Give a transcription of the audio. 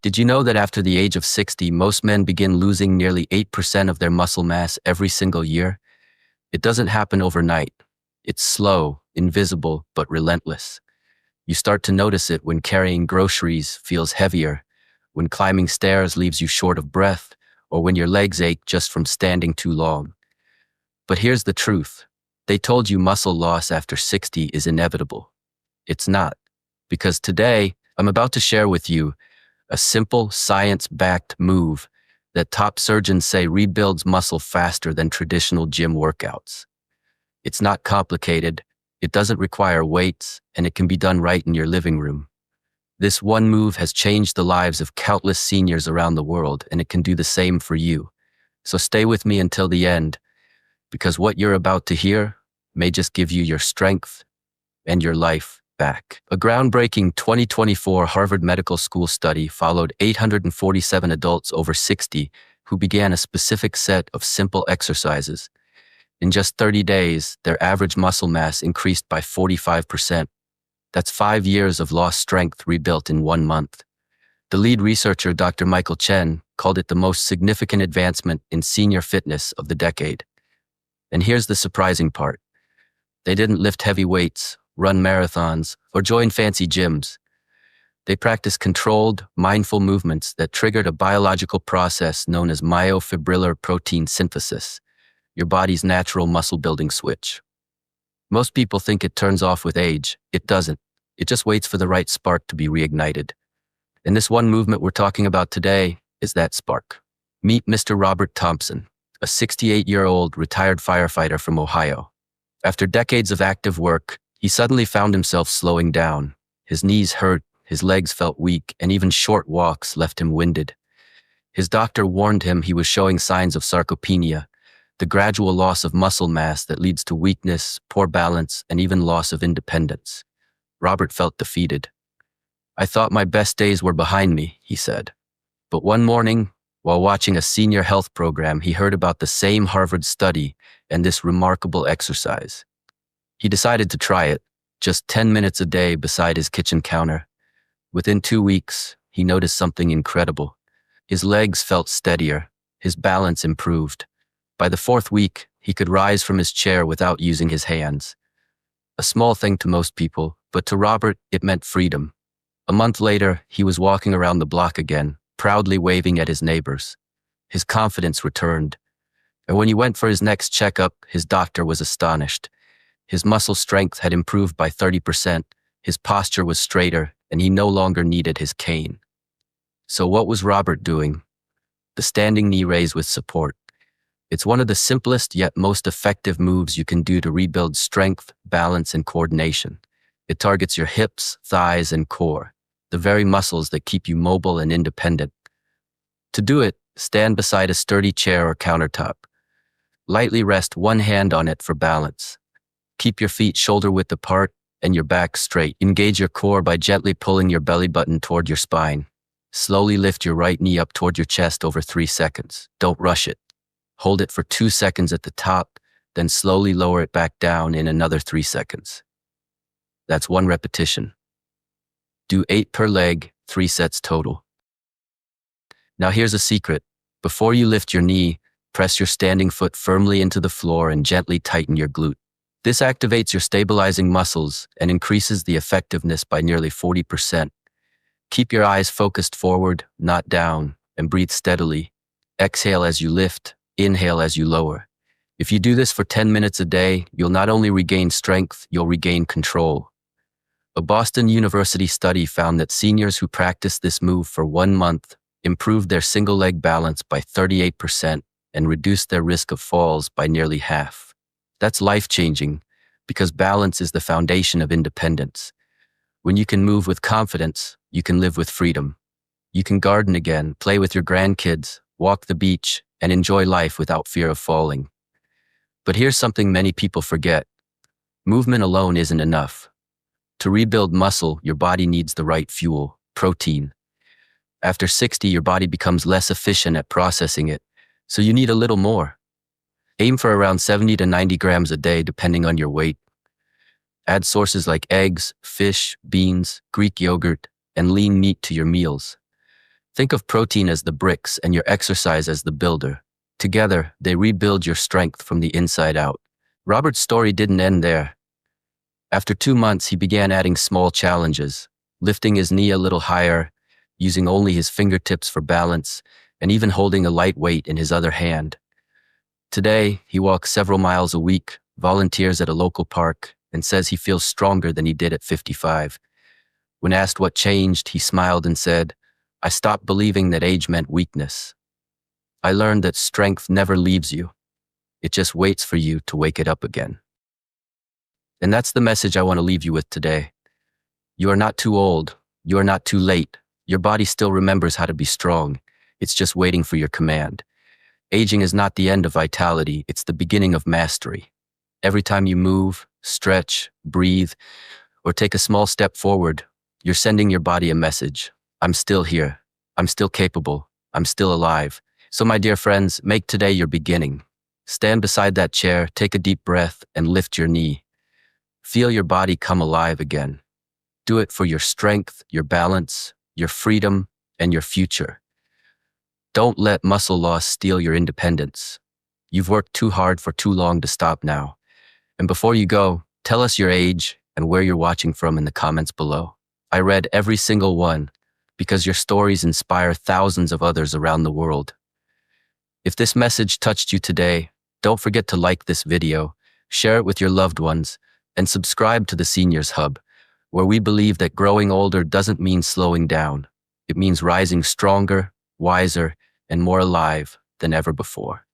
Did you know that after the age of 60, most men begin losing nearly 8% of their muscle mass every single year? It doesn't happen overnight. It's slow, invisible, but relentless. You start to notice it when carrying groceries feels heavier, when climbing stairs leaves you short of breath, or when your legs ache just from standing too long. But here's the truth. They told you muscle loss after 60 is inevitable. It's not. Because today, I'm about to share with you a simple, science-backed move that top surgeons say rebuilds muscle faster than traditional gym workouts. It's not complicated, it doesn't require weights, and it can be done right in your living room. This one move has changed the lives of countless seniors around the world, and it can do the same for you. So stay with me until the end, because what you're about to hear may just give you your strength and your life back. A groundbreaking 2024 Harvard Medical School study followed 847 adults over 60 who began a specific set of simple exercises. In just 30 days, their average muscle mass increased by 45%. That's 5 years of lost strength rebuilt in 1 month. The lead researcher, Dr. Michael Chen, called it the most significant advancement in senior fitness of the decade. And here's the surprising part. They didn't lift heavy weights, run marathons, or join fancy gyms. They practiced controlled, mindful movements that triggered a biological process known as myofibrillar protein synthesis, your body's natural muscle-building switch. Most people think it turns off with age. It doesn't. It just waits for the right spark to be reignited. And this one movement we're talking about today is that spark. Meet Mr. Robert Thompson, a 68-year-old retired firefighter from Ohio. After decades of active work, he suddenly found himself slowing down. His knees hurt, his legs felt weak, and even short walks left him winded. His doctor warned him he was showing signs of sarcopenia, the gradual loss of muscle mass that leads to weakness, poor balance, and even loss of independence. Robert felt defeated. "I thought my best days were behind me," he said. But one morning, while watching a senior health program, he heard about the same Harvard study and this remarkable exercise. He decided to try it, just 10 minutes a day beside his kitchen counter. Within 2 weeks, he noticed something incredible. His legs felt steadier, his balance improved. By the 4th week, he could rise from his chair without using his hands. A small thing to most people, but to Robert, it meant freedom. A month later, he was walking around the block again, proudly waving at his neighbors. His confidence returned. And when he went for his next checkup, his doctor was astonished. His muscle strength had improved by 30%, his posture was straighter, and he no longer needed his cane. So what was Robert doing? The standing knee raise with support. It's one of the simplest yet most effective moves you can do to rebuild strength, balance, and coordination. It targets your hips, thighs, and core, the very muscles that keep you mobile and independent. To do it, stand beside a sturdy chair or countertop. Lightly rest one hand on it for balance. Keep your feet shoulder-width apart and your back straight. Engage your core by gently pulling your belly button toward your spine. Slowly lift your right knee up toward your chest over 3 seconds. Don't rush it. Hold it for 2 seconds at the top, then slowly lower it back down in another 3 seconds. That's 1 repetition. Do 8 per leg, 3 sets total. Now here's a secret. Before you lift your knee, press your standing foot firmly into the floor and gently tighten your glute. This activates your stabilizing muscles and increases the effectiveness by nearly 40%. Keep your eyes focused forward, not down, and breathe steadily. Exhale as you lift, inhale as you lower. If you do this for 10 minutes a day, you'll not only regain strength, you'll regain control. A Boston University study found that seniors who practiced this move for 1 month improved their single-leg balance by 38% and reduced their risk of falls by nearly half. That's life-changing, because balance is the foundation of independence. When you can move with confidence, you can live with freedom. You can garden again, play with your grandkids, walk the beach, and enjoy life without fear of falling. But here's something many people forget. Movement alone isn't enough. To rebuild muscle, your body needs the right fuel, protein. After 60, your body becomes less efficient at processing it, so you need a little more. Aim for around 70 to 90 grams a day depending on your weight. Add sources like eggs, fish, beans, Greek yogurt, and lean meat to your meals. Think of protein as the bricks and your exercise as the builder. Together, they rebuild your strength from the inside out. Robert's story didn't end there. After 2 months, he began adding small challenges, lifting his knee a little higher, using only his fingertips for balance, and even holding a light weight in his other hand. Today, he walks several miles a week, volunteers at a local park, and says he feels stronger than he did at 55. When asked what changed, he smiled and said, "I stopped believing that age meant weakness. I learned that strength never leaves you. It just waits for you to wake it up again." And that's the message I want to leave you with today. You are not too old. You are not too late. Your body still remembers how to be strong. It's just waiting for your command. Aging is not the end of vitality. It's the beginning of mastery. Every time you move, stretch, breathe, or take a small step forward, you're sending your body a message. I'm still here. I'm still capable. I'm still alive. So my dear friends, make today your beginning. Stand beside that chair, take a deep breath, and lift your knee. Feel your body come alive again. Do it for your strength, your balance, your freedom, and your future. Don't let muscle loss steal your independence. You've worked too hard for too long to stop now. And before you go, tell us your age and where you're watching from in the comments below. I read every single one because your stories inspire thousands of others around the world. If this message touched you today, don't forget to like this video, share it with your loved ones, and subscribe to the Seniors Hub, where we believe that growing older doesn't mean slowing down. It means rising stronger, wiser, and more alive than ever before.